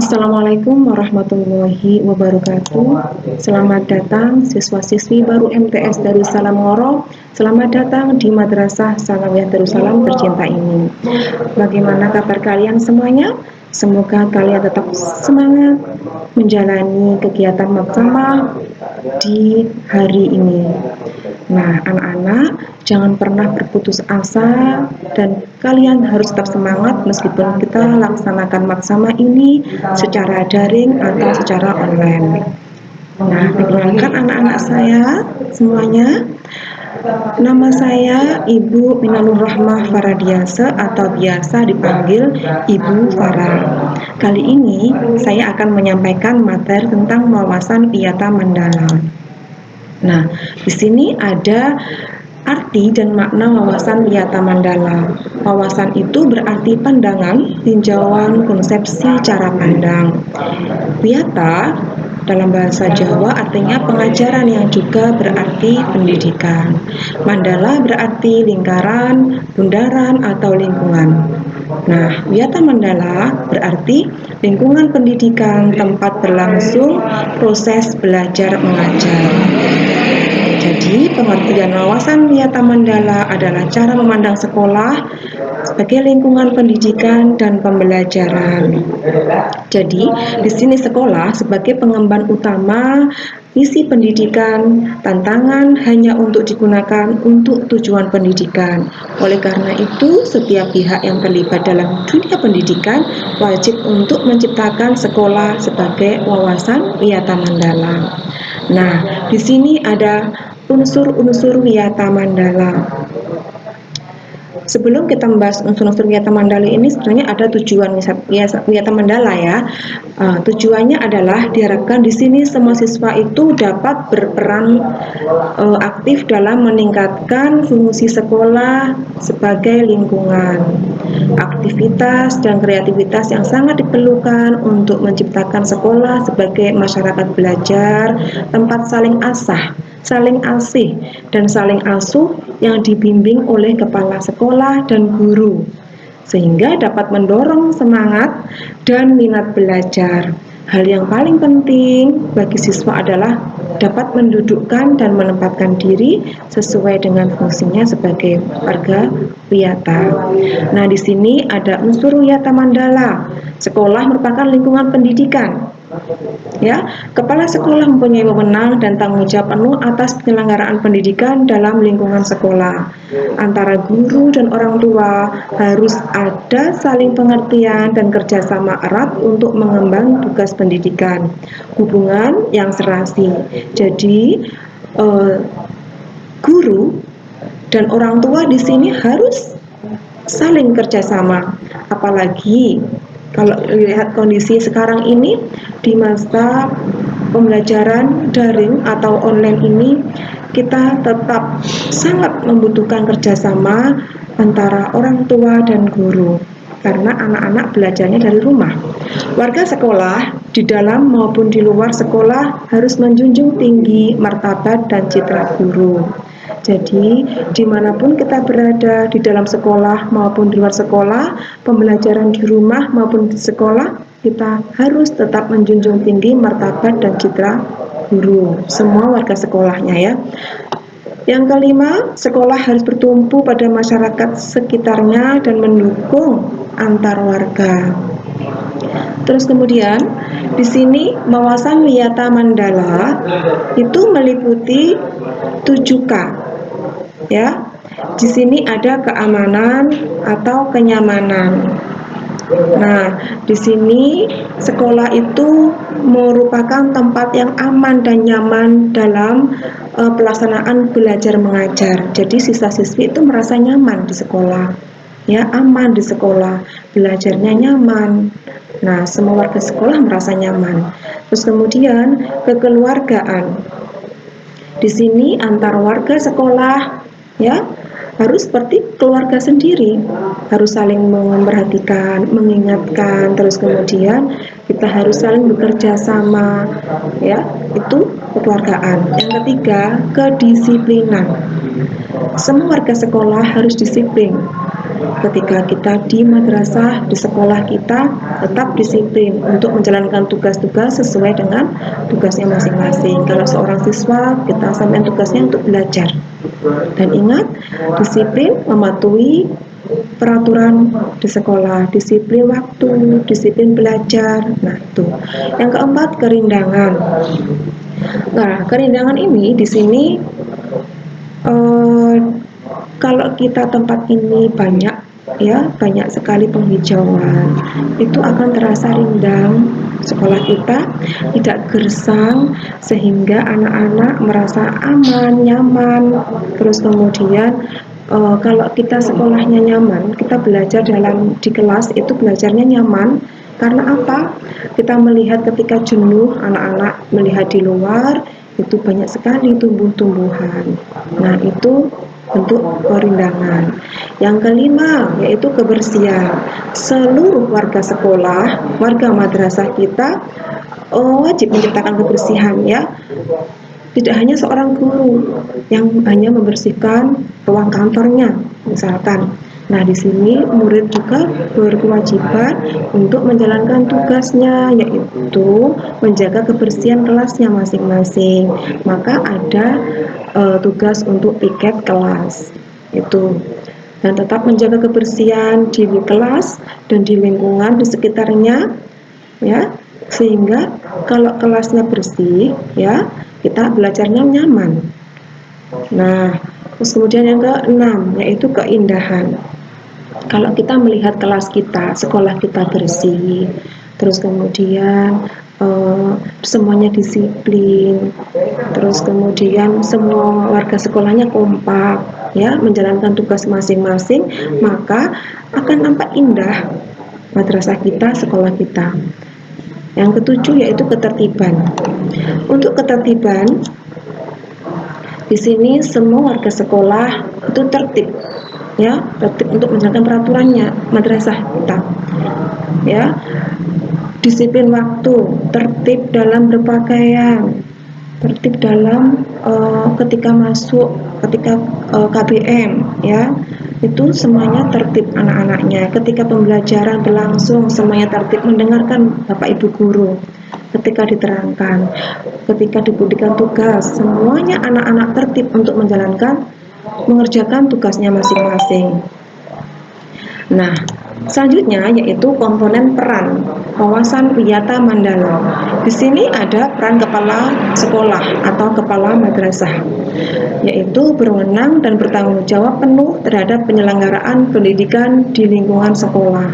Assalamualaikum warahmatullahi wabarakatuh. Selamat datang siswa-siswi baru MTS Darussalam Ngoro. Selamat datang di Madrasah Sanawiyah Darussalam tercinta ini. Bagaimana kabar kalian semuanya? Semoga kalian tetap semangat menjalani kegiatan maksamah di hari ini. Nah, anak-anak, jangan pernah berputus asa dan kalian harus tetap semangat meskipun kita laksanakan maksama ini secara daring atau secara online. Nah, perkenalkan anak-anak saya semuanya. Nama saya Ibu Minanur Rahmah Faradiase atau biasa dipanggil Ibu Farah. Kali ini saya akan menyampaikan materi tentang wawasan wiyata mandala. Nah, di sini ada arti dan makna wawasan wiyata mandala. Wawasan itu berarti pandangan, tinjauan, konsepsi, cara pandang. Wiyata dalam bahasa Jawa artinya pengajaran yang juga berarti pendidikan. Mandala berarti lingkaran, bundaran, atau lingkungan. Nah, wiyata mandala berarti lingkungan pendidikan tempat berlangsung proses belajar mengajar. Jadi, pengertian wawasan wiyata mandala adalah cara memandang sekolah sebagai lingkungan pendidikan dan pembelajaran. Jadi, di sini sekolah sebagai pengemban utama misi pendidikan, tantangan hanya untuk digunakan untuk tujuan pendidikan. Oleh karena itu, setiap pihak yang terlibat dalam dunia pendidikan wajib untuk menciptakan sekolah sebagai wawasan wiyata mandala. Nah, di sini ada unsur-unsur wiyata mandala. Sebelum kita membahas unsur-unsur wiyata mandala ini, sebenarnya ada tujuan wiyata mandala ya. Tujuannya adalah diharapkan di sini semua siswa itu dapat berperan aktif dalam meningkatkan fungsi sekolah sebagai lingkungan, aktivitas dan kreativitas yang sangat diperlukan untuk menciptakan sekolah sebagai masyarakat belajar, tempat saling asah, saling asih, dan saling asuh yang dibimbing oleh kepala sekolah dan guru, sehingga dapat mendorong semangat dan minat belajar. Hal yang paling penting bagi siswa adalah dapat mendudukkan dan menempatkan diri sesuai dengan fungsinya sebagai warga wiyata. Nah, di sini ada unsur wiyata mandala. Sekolah merupakan lingkungan pendidikan. Ya, kepala sekolah mempunyai wewenang dan tanggung jawab penuh atas penyelenggaraan pendidikan dalam lingkungan sekolah. Antara guru dan orang tua harus ada saling pengertian dan kerjasama erat untuk mengemban tugas pendidikan. Hubungan yang serasi. Jadi, guru dan orang tua di sini harus saling kerjasama. Apalagi kalau lihat kondisi sekarang ini di masa pembelajaran daring atau online ini, kita tetap sangat membutuhkan kerjasama antara orang tua dan guru karena anak-anak belajarnya dari rumah. Warga sekolah di dalam maupun di luar sekolah harus menjunjung tinggi martabat dan citra guru. Jadi, dimanapun kita berada, di dalam sekolah maupun di luar sekolah, pembelajaran di rumah maupun di sekolah, kita harus tetap menjunjung tinggi martabat dan citra guru, semua warga sekolahnya ya. Yang kelima, sekolah harus bertumpu pada masyarakat sekitarnya dan mendukung antar warga. Terus kemudian, di sini wawasan wiyata mandala itu meliputi 7K. Ya, di sini ada keamanan atau kenyamanan. Nah, di sini sekolah itu merupakan tempat yang aman dan nyaman dalam pelaksanaan belajar mengajar. Jadi siswa-siswi itu merasa nyaman di sekolah, ya aman di sekolah, belajarnya nyaman. Nah, semua warga sekolah merasa nyaman. Terus kemudian kekeluargaan. Di sini antar warga sekolah ya harus seperti keluarga sendiri, harus saling memperhatikan, mengingatkan, terus kemudian kita harus saling bekerja sama ya, itu kekeluargaan. Yang ketiga, kedisiplinan. Semua warga sekolah harus disiplin ketika kita di madrasah, di sekolah kita tetap disiplin untuk menjalankan tugas-tugas sesuai dengan tugasnya masing-masing. Kalau seorang siswa, kita sampai tugasnya untuk belajar. Dan ingat, disiplin mematuhi peraturan di sekolah, disiplin waktu, disiplin belajar. Nah, itu. Yang keempat, kerindangan. Nah, kerindangan ini di sini kalau kita tempat ini banyak sekali penghijauan, itu akan terasa rindang, sekolah kita tidak gersang, sehingga anak-anak merasa aman, nyaman. Terus kemudian kalau kita sekolahnya nyaman, kita belajar di kelas itu belajarnya nyaman. Karena apa? Kita melihat ketika jenuh, anak-anak melihat di luar itu banyak sekali tumbuh-tumbuhan. Nah, itu bentuk kerindangan. Yang kelima yaitu kebersihan. Seluruh warga sekolah, warga madrasah kita wajib menciptakan kebersihan, ya. Tidak hanya seorang guru yang hanya membersihkan ruang kantornya, misalkan. Nah, di sini murid juga berkewajiban untuk menjalankan tugasnya, yaitu menjaga kebersihan kelasnya masing-masing. Maka ada tugas untuk piket kelas itu, dan tetap menjaga kebersihan di kelas dan di lingkungan di sekitarnya, ya, sehingga kalau kelasnya bersih, ya, kita belajarnya nyaman. Nah, terus kemudian yang keenam yaitu keindahan. Kalau kita melihat kelas kita, sekolah kita bersih, terus kemudian semuanya disiplin, terus kemudian semua warga sekolahnya kompak, ya, menjalankan tugas masing-masing, maka akan nampak indah madrasah kita, sekolah kita. Yang ketujuh yaitu ketertiban. Untuk ketertiban, di sini semua warga sekolah itu tertib, ya, tertib untuk menjalankan peraturannya madrasah kita, ya. Disiplin waktu, tertib dalam berpakaian, tertib dalam ketika masuk, ketika KBM, ya, itu semuanya tertib anak-anaknya. Ketika pembelajaran berlangsung, semuanya tertib mendengarkan Bapak Ibu guru. Ketika diterangkan, ketika diberikan tugas, semuanya anak-anak tertib untuk mengerjakan tugasnya masing-masing. Nah, selanjutnya yaitu komponen peran wawasan wiyata mandala. Di sini ada peran kepala sekolah atau kepala madrasah, yaitu berwenang dan bertanggung jawab penuh terhadap penyelenggaraan pendidikan di lingkungan sekolah.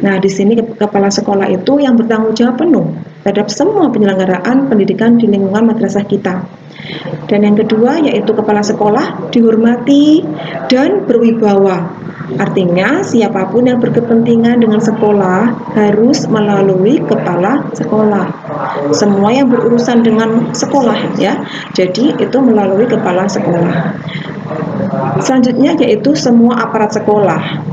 Nah, di sini kepala sekolah itu yang bertanggung jawab penuh terhadap semua penyelenggaraan pendidikan di lingkungan madrasah kita. Dan yang kedua yaitu kepala sekolah dihormati dan berwibawa. Artinya siapapun yang berkepentingan dengan sekolah harus melalui kepala sekolah. Semua yang berurusan dengan sekolah, ya. Jadi itu melalui kepala sekolah. Selanjutnya yaitu semua aparat sekolah.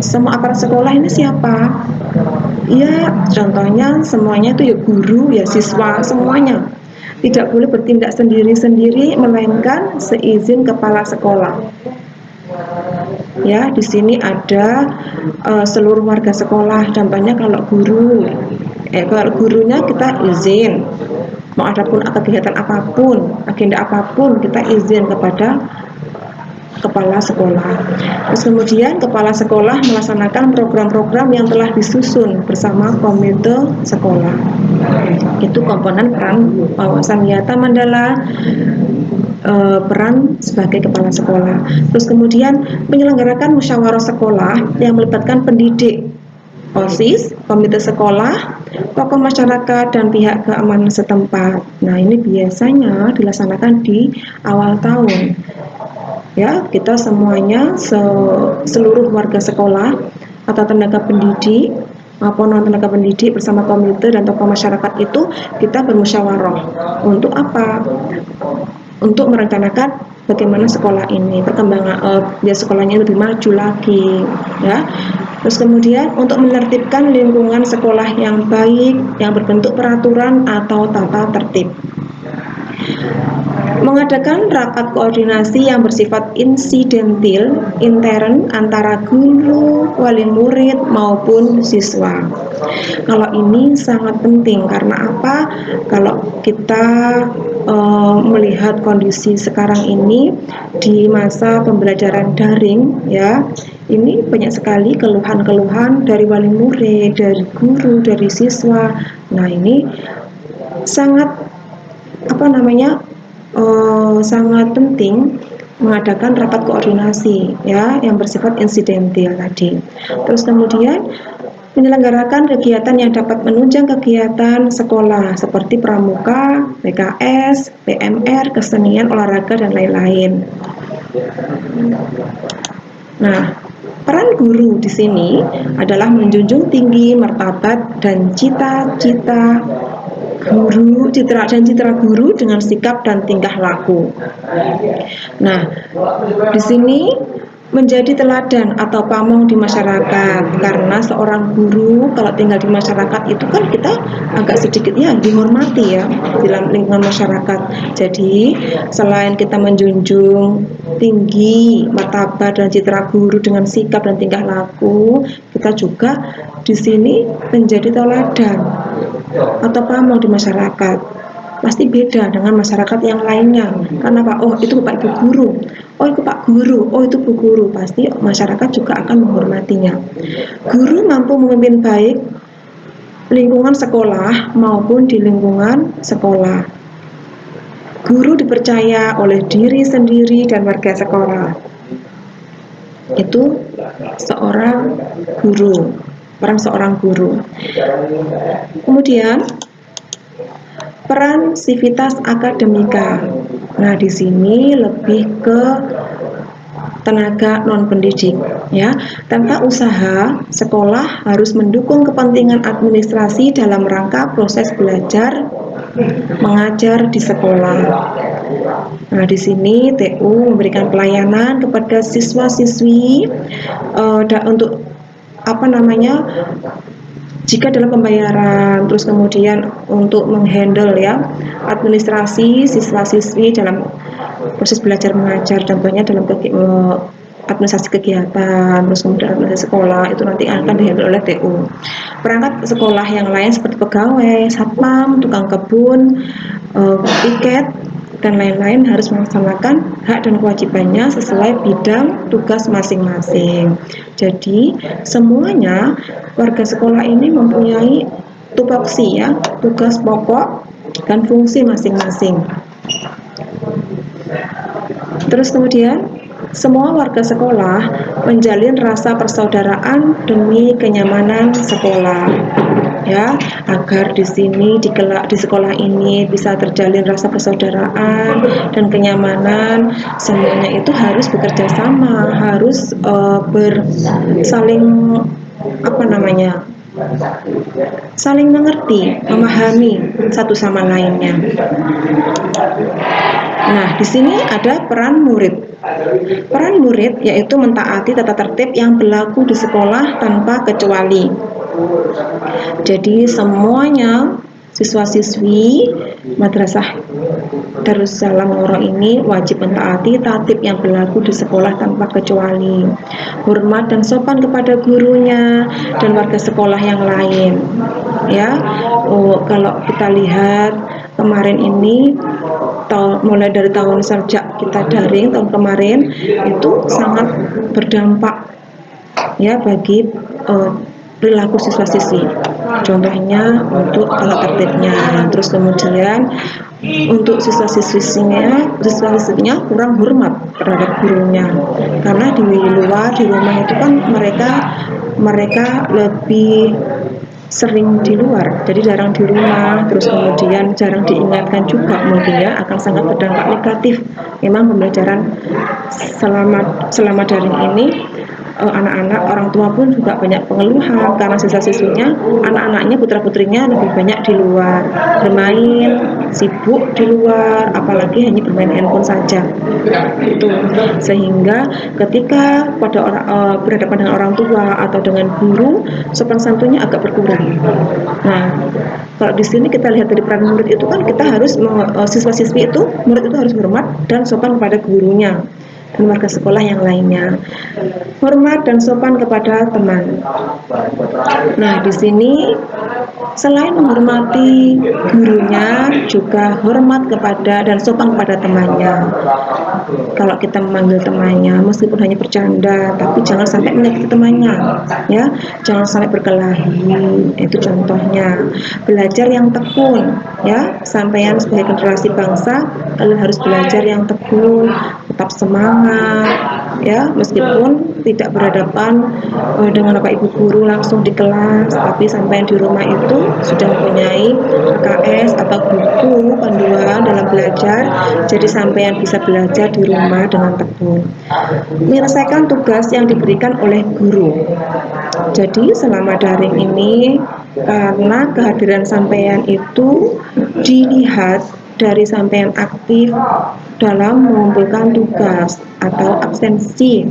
Semua aparat sekolah ini siapa? Ya, contohnya semuanya itu ya guru, ya siswa, semuanya. Tidak boleh bertindak sendiri-sendiri melainkan seizin kepala sekolah. Ya, di sini ada seluruh warga sekolah. Contohnya kalau gurunya kita izin. Mau adapun kegiatan apapun, agenda apapun, kita izin kepada kepala sekolah. Terus kemudian kepala sekolah melaksanakan program-program yang telah disusun bersama komite sekolah. Itu komponen peran wawasan wiyata mandala, peran sebagai kepala sekolah. Terus kemudian menyelenggarakan musyawarah sekolah yang melibatkan pendidik, OSIS, komite sekolah, tokoh masyarakat, dan pihak keamanan setempat. Nah, ini biasanya dilaksanakan di awal tahun. Ya, kita semuanya seluruh warga sekolah atau tenaga pendidik maupun non tenaga pendidik bersama komite dan tokoh masyarakat itu kita bermusyawarah. Untuk apa? Untuk merencanakan bagaimana sekolah ini perkembangan biar sekolahnya lebih maju lagi, ya. Terus kemudian untuk menertibkan lingkungan sekolah yang baik, yang berbentuk peraturan atau tata tertib. Mengadakan rapat koordinasi yang bersifat insidentil intern antara guru, wali murid maupun siswa. Kalau ini sangat penting karena apa? Kalau kita melihat kondisi sekarang ini di masa pembelajaran daring, ya, ini banyak sekali keluhan-keluhan dari wali murid, dari guru, dari siswa. Nah, ini sangat sangat penting mengadakan rapat koordinasi, ya, yang bersifat insidentil tadi. Terus kemudian menyelenggarakan kegiatan yang dapat menunjang kegiatan sekolah seperti pramuka, PKS, PMR, kesenian, olahraga, dan lain-lain. Nah, peran guru di sini adalah menjunjung tinggi martabat dan cita-cita guru, citra guru dengan sikap dan tingkah laku. Nah, di sini menjadi teladan atau pamong di masyarakat, karena seorang guru kalau tinggal di masyarakat itu kan kita agak sedikit ya dihormati ya dalam lingkungan masyarakat. Jadi selain kita menjunjung tinggi martabat dan citra guru dengan sikap dan tingkah laku, kita juga di sini menjadi teladan atau pamong di masyarakat. Pasti beda dengan masyarakat yang lainnya. Karena Pak, oh itu Pak Ibu guru, oh itu Pak guru, oh itu Bu guru, pasti masyarakat juga akan menghormatinya. Guru mampu memimpin baik lingkungan sekolah maupun di lingkungan sekolah. Guru dipercaya oleh diri sendiri dan warga sekolah. Itu seorang guru, peran seorang guru. Kemudian peran sivitas akademika. Nah, di sini lebih ke tenaga non pendidik, ya. Tanpa usaha, sekolah harus mendukung kepentingan administrasi dalam rangka proses belajar mengajar di sekolah. Nah, di sini TU memberikan pelayanan kepada siswa-siswi untuk jika dalam pembayaran, terus kemudian untuk menghandle ya administrasi siswa-siswi dalam proses belajar mengajar, contohnya dalam administrasi kegiatan, terus kemudian administrasi sekolah itu nanti akan dihandle oleh TU. Perangkat sekolah yang lain seperti pegawai, satpam, tukang kebun, piket, dan lain-lain harus melaksanakan hak dan kewajibannya sesuai bidang tugas masing-masing. Jadi semuanya warga sekolah ini mempunyai tupoksi ya, tugas pokok dan fungsi masing-masing. Terus kemudian semua warga sekolah menjalin rasa persaudaraan demi kenyamanan sekolah, ya, agar di sekolah ini bisa terjalin rasa persaudaraan dan kenyamanan. Semuanya itu harus bekerja sama, harus saling mengerti, memahami satu sama lainnya. Nah, di sini ada peran murid. Peran murid yaitu mentaati tata tertib yang berlaku di sekolah tanpa kecuali. Jadi semuanya siswa-siswi Madrasah Darussalam Ngoro ini wajib mentaati tatib yang berlaku di sekolah tanpa kecuali. Hormat dan sopan kepada gurunya dan warga sekolah yang lain. Ya, kalau kita lihat kemarin ini mulai dari tahun sejak kita daring tahun kemarin itu sangat berdampak ya bagi perilaku siswa-siswi. Contohnya untuk tata tertibnya, terus kemudian untuk siswa-siswinya kurang hormat terhadap gurunya, karena di luar di rumah itu kan mereka lebih sering di luar, jadi jarang di rumah, terus kemudian jarang diingatkan juga, mungkin ya akan sangat berdampak negatif. Memang pembelajaran selama daring ini anak-anak, orang tua pun juga banyak pengeluhan karena siswa-siswinya, anak-anaknya, putra-putrinya lebih banyak di luar bermain, sibuk di luar, apalagi hanya bermain handphone saja. Itu sehingga ketika berhadapan dengan orang tua atau dengan guru, sopan santunnya agak berkurang. Nah, kalau di sini kita lihat dari peran murid itu kan kita harus siswa-siswi itu, murid itu harus hormat dan sopan kepada gurunya dan warga sekolah yang lainnya. Hormat dan sopan kepada teman. Nah, di sini selain menghormati gurunya, juga hormat kepada dan sopan kepada temannya. Kalau kita memanggil temannya, meskipun hanya bercanda, tapi jangan sampai menyakiti temannya, ya. Jangan sampai berkelahi. Itu contohnya. Belajar yang tekun, ya. Sampean sebagai generasi bangsa, kalian harus belajar yang tekun, tetap semangat, ya. Meskipun tidak berhadapan dengan Bapak Ibu guru langsung di kelas, tapi sampai di rumah itu sudah mempunyai KS atau buku panduan dalam belajar, jadi sampean bisa belajar di rumah dengan tekun. Menyelesaikan tugas yang diberikan oleh guru. Jadi selama daring ini, karena kehadiran sampean itu dilihat dari sampean aktif dalam mengumpulkan tugas atau absensi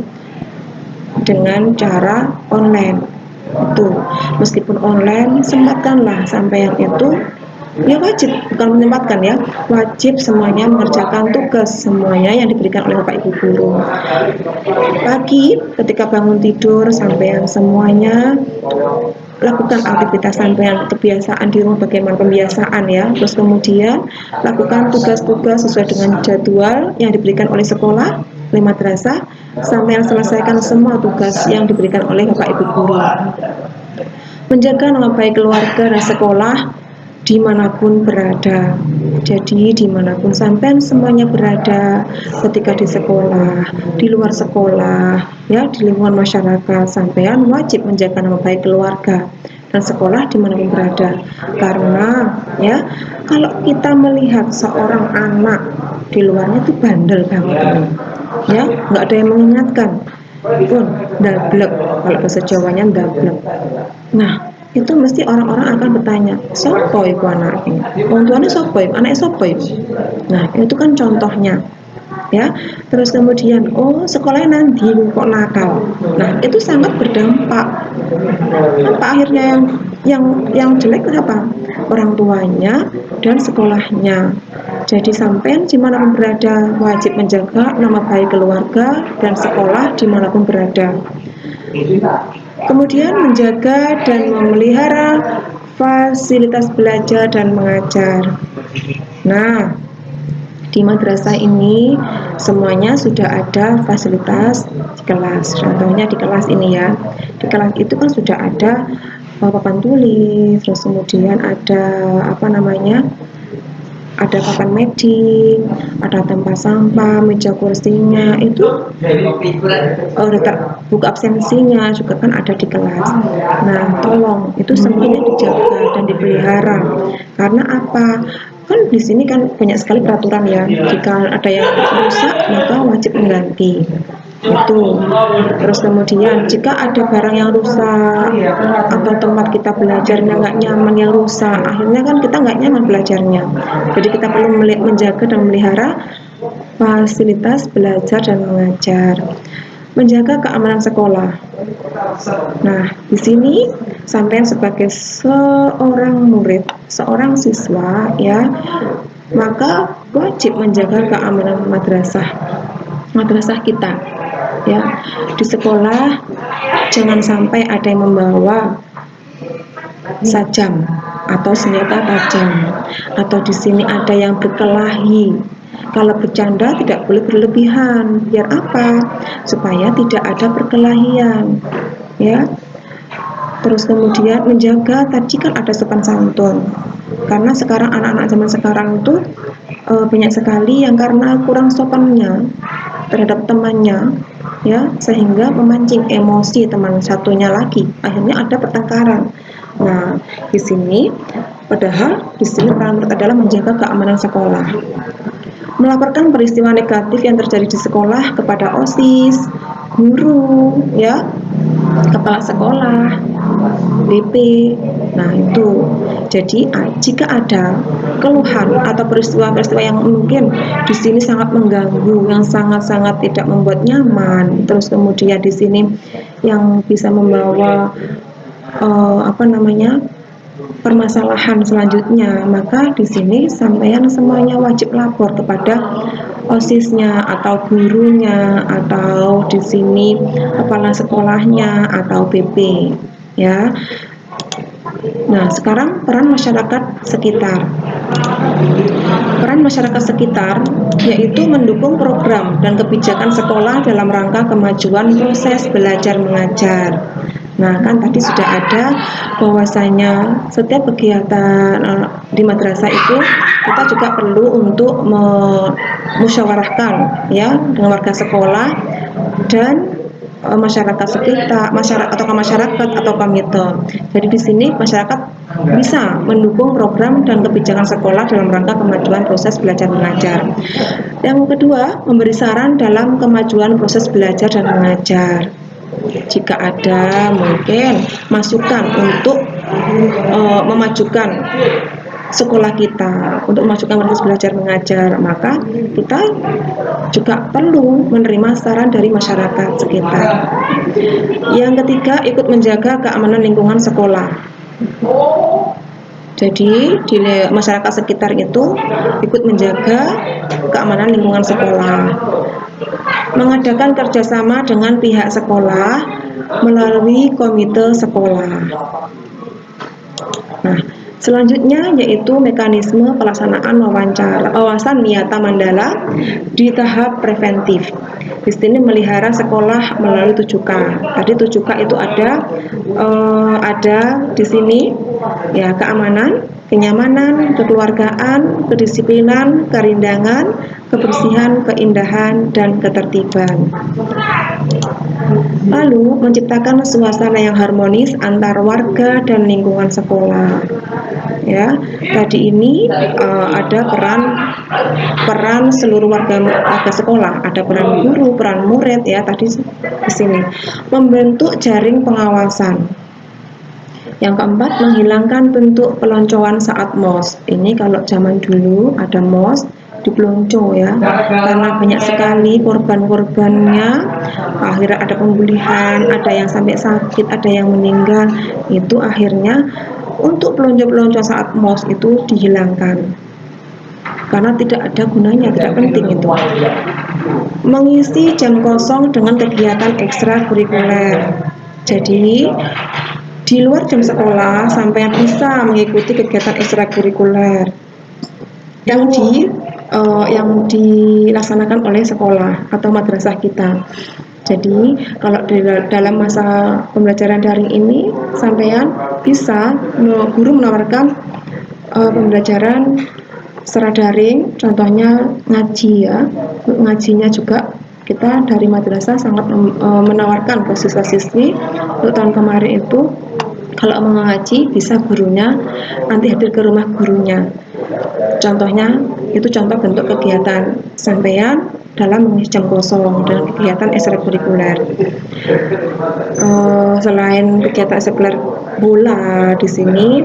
dengan cara online. Itu meskipun online, sempatkanlah sampean itu, ya wajib, bukan menyempatkan ya, wajib semuanya mengerjakan tugas semuanya yang diberikan oleh Bapak Ibu guru. Pagi ketika bangun tidur, sampean semuanya lakukan aktivitas sampean kebiasaan di rumah, bagaimana pembiasaan ya. Terus kemudian lakukan tugas-tugas sesuai dengan jadwal yang diberikan oleh sekolah, oleh madrasah. Sampean selesaikan semua tugas yang diberikan oleh Bapak Ibu guru. Menjaga nama baik keluarga dan sekolah dimanapun berada. Jadi dimanapun sampean semuanya berada, ketika di sekolah, di luar sekolah, ya, di lingkungan masyarakat, sampean wajib menjaga nama baik keluarga dan sekolah dimanapun berada. Karena ya, kalau kita melihat seorang anak di luarnya itu bandel banget, ya, nggak ada yang mengingatkan pun, dablek, kalau bahasa Jawanya dablek. Nah, itu mesti orang-orang akan bertanya, sopo iku anaknya, wong tuane sopo iku, anaknya sopo iku. Nah, itu kan contohnya, ya. Terus kemudian, oh sekolahnya nanti kok nakal. Nah, itu sangat berdampak. Apa akhirnya yang jelek apa? Orang tuanya dan sekolahnya. Jadi sampean dimanapun berada wajib menjaga nama baik keluarga dan sekolah dimanapun berada. Kemudian menjaga dan memelihara fasilitas belajar dan mengajar. Nah, di madrasah ini semuanya sudah ada fasilitas di kelas. Contohnya di kelas ini ya. Di kelas itu kan sudah ada papan tulis, terus kemudian ada ada papan meding, ada tempat sampah, meja kursinya, itu buku absensinya juga kan ada di kelas. Nah, tolong itu semuanya dijaga dan dipelihara. Karena apa? Kan di sini kan banyak sekali peraturan ya. Jika ada yang rusak, maka wajib mengganti. Itu. Terus kemudian jika ada barang yang rusak atau tempat kita belajarnya nggak nyaman yang rusak, akhirnya kan kita nggak nyaman belajarnya. Jadi kita perlu menjaga dan memelihara fasilitas belajar dan mengajar. Menjaga keamanan sekolah. Nah, di sini sampean sebagai seorang murid, seorang siswa ya, maka wajib menjaga keamanan madrasah kita. Ya, di sekolah jangan sampai ada yang membawa sajam atau senjata tajam, atau di sini ada yang berkelahi. Kalau bercanda tidak boleh berlebihan. Biar apa? Supaya tidak ada perkelahian. Ya. Terus kemudian menjaga tadi kan ada sopan santun. Karena sekarang anak-anak zaman sekarang itu banyak sekali yang karena kurang sopannya terhadap temannya, ya, sehingga memancing emosi teman satunya lagi, akhirnya ada pertengkaran. Nah, di sini padahal di sini peran adalah menjaga keamanan sekolah, melaporkan peristiwa negatif yang terjadi di sekolah kepada OSIS, guru, ya, kepala sekolah, BP. Nah, itu. Jadi jika ada keluhan atau peristiwa-peristiwa yang mungkin di sini sangat mengganggu, yang sangat-sangat tidak membuat nyaman, terus kemudian di sini yang bisa membawa permasalahan selanjutnya, maka di sini sampean semuanya wajib lapor kepada OSIS-nya atau gurunya atau di sini kepala sekolahnya atau BP, ya. Nah, sekarang peran masyarakat sekitar. Peran masyarakat sekitar yaitu mendukung program dan kebijakan sekolah dalam rangka kemajuan proses belajar mengajar. Nah, kan tadi sudah ada bahwasanya setiap kegiatan di madrasah itu kita juga perlu untuk memusyawarahkan ya dengan warga sekolah dan masyarakat sekitar, masyarakat atau komite. Jadi di sini masyarakat bisa mendukung program dan kebijakan sekolah dalam rangka kemajuan proses belajar mengajar. Yang kedua, memberi saran dalam kemajuan proses belajar dan mengajar. Jika ada mungkin masukan untuk memajukan sekolah kita, untuk memajukan proses belajar mengajar, maka kita juga perlu menerima saran dari masyarakat sekitar. Yang ketiga, ikut menjaga keamanan lingkungan sekolah. Jadi di masyarakat sekitar itu ikut menjaga keamanan lingkungan sekolah, mengadakan kerjasama dengan pihak sekolah melalui komite sekolah. Nah, selanjutnya yaitu mekanisme pelaksanaan wawasan niyata mandala di tahap preventif. Di sini melihara sekolah melalui 7K. Tadi 7K itu ada di sini ya, keamanan, kenyamanan, kekeluargaan, kedisiplinan, kerindangan, kebersihan, keindahan, dan ketertiban. Lalu menciptakan suasana yang harmonis antar warga dan lingkungan sekolah. Ya, tadi ini ada peran seluruh warga sekolah, ada peran guru, peran murid ya tadi di sini. Membentuk jaring pengawasan. Yang keempat, menghilangkan bentuk peloncoan saat MOS. Ini kalau zaman dulu ada MOS dipelonco ya, karena banyak sekali korban-korbannya, akhirnya ada pembulian, ada yang sampai sakit, ada yang meninggal. Itu akhirnya untuk pelonco-pelonco saat MOS itu dihilangkan karena tidak ada gunanya, tidak penting itu. Mengisi jam kosong dengan kegiatan ekstrakurikuler. Jadi di luar jam sekolah sampai bisa mengikuti kegiatan ekstrakurikuler yang dilaksanakan oleh sekolah atau madrasah kita. Jadi kalau dalam masa pembelajaran daring ini sampean bisa guru menawarkan pembelajaran secara daring, contohnya ngaji ya. Ngajinya juga kita dari madrasah sangat menawarkan ke siswa-siswi. Untuk tahun kemarin itu kalau mau ngaji bisa gurunya nanti hadir ke rumah gurunya. Contohnya itu contoh bentuk kegiatan sampean dalam mengisi jam kosong dan kegiatan ekstrakurikuler. Selain kegiatan ekstrakurikuler bola, di sini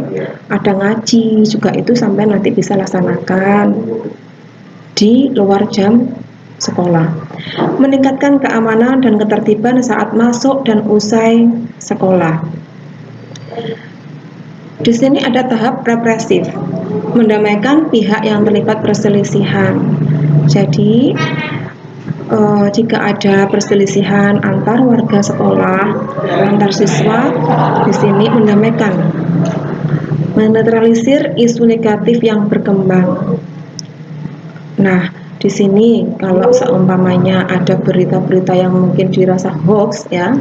ada ngaji juga, itu sampean nanti bisa laksanakan di luar jam sekolah. Meningkatkan keamanan dan ketertiban saat masuk dan usai sekolah. Di sini ada tahap represif, mendamaikan pihak yang terlibat perselisihan. Jadi jika ada perselisihan antar warga sekolah, antar siswa, di sini mendamaikan, menetralisir isu negatif yang berkembang. Nah, di sini kalau seumpamanya ada berita-berita yang mungkin dirasa hoax ya,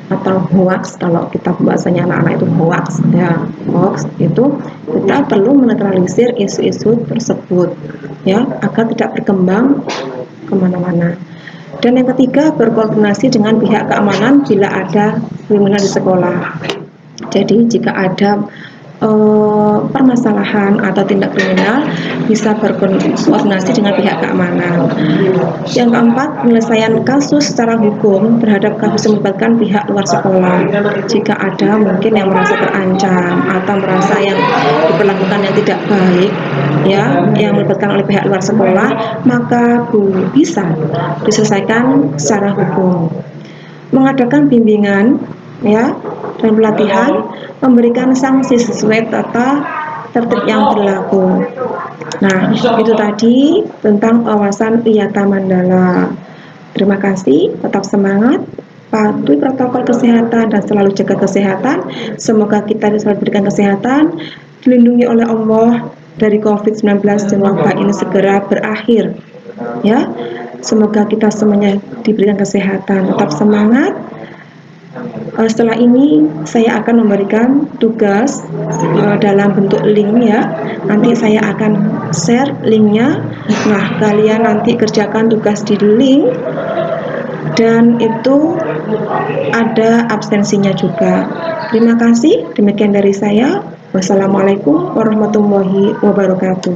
atau hoax, kalau kita bahasanya anak-anak itu hoax ya, hoax itu kita perlu menetralisir isu-isu tersebut ya, agar tidak berkembang kemana-mana. Dan yang ketiga, berkoordinasi dengan pihak keamanan bila ada kriminal di sekolah. Jadi jika ada permasalahan atau tindak kriminal, bisa berkoordinasi dengan pihak keamanan. Yang keempat, penyelesaian kasus secara hukum terhadap kasus yang melibatkan pihak luar sekolah. Jika ada mungkin yang merasa terancam atau merasa yang diperlakukan yang tidak baik, ya, yang melibatkan oleh pihak luar sekolah, maka bisa diselesaikan secara hukum. Mengadakan bimbingan, ya, dan pelatihan, memberikan sanksi sesuai tata tertib yang berlaku. Nah, itu tadi tentang wawasan Wiyata Mandala. Terima kasih, tetap semangat, patuhi protokol kesehatan dan selalu jaga kesehatan. Semoga kita selalu diberikan kesehatan, dilindungi oleh Allah dari COVID-19 dan wabah ini segera berakhir. Ya, semoga kita semuanya diberikan kesehatan. Tetap semangat. Setelah ini saya akan memberikan tugas dalam bentuk link, ya. Nanti saya akan share linknya. Nah, kalian nanti kerjakan tugas di link dan itu ada absensinya juga. Terima kasih. Demikian dari saya. Wassalamualaikum warahmatullahi wabarakatuh.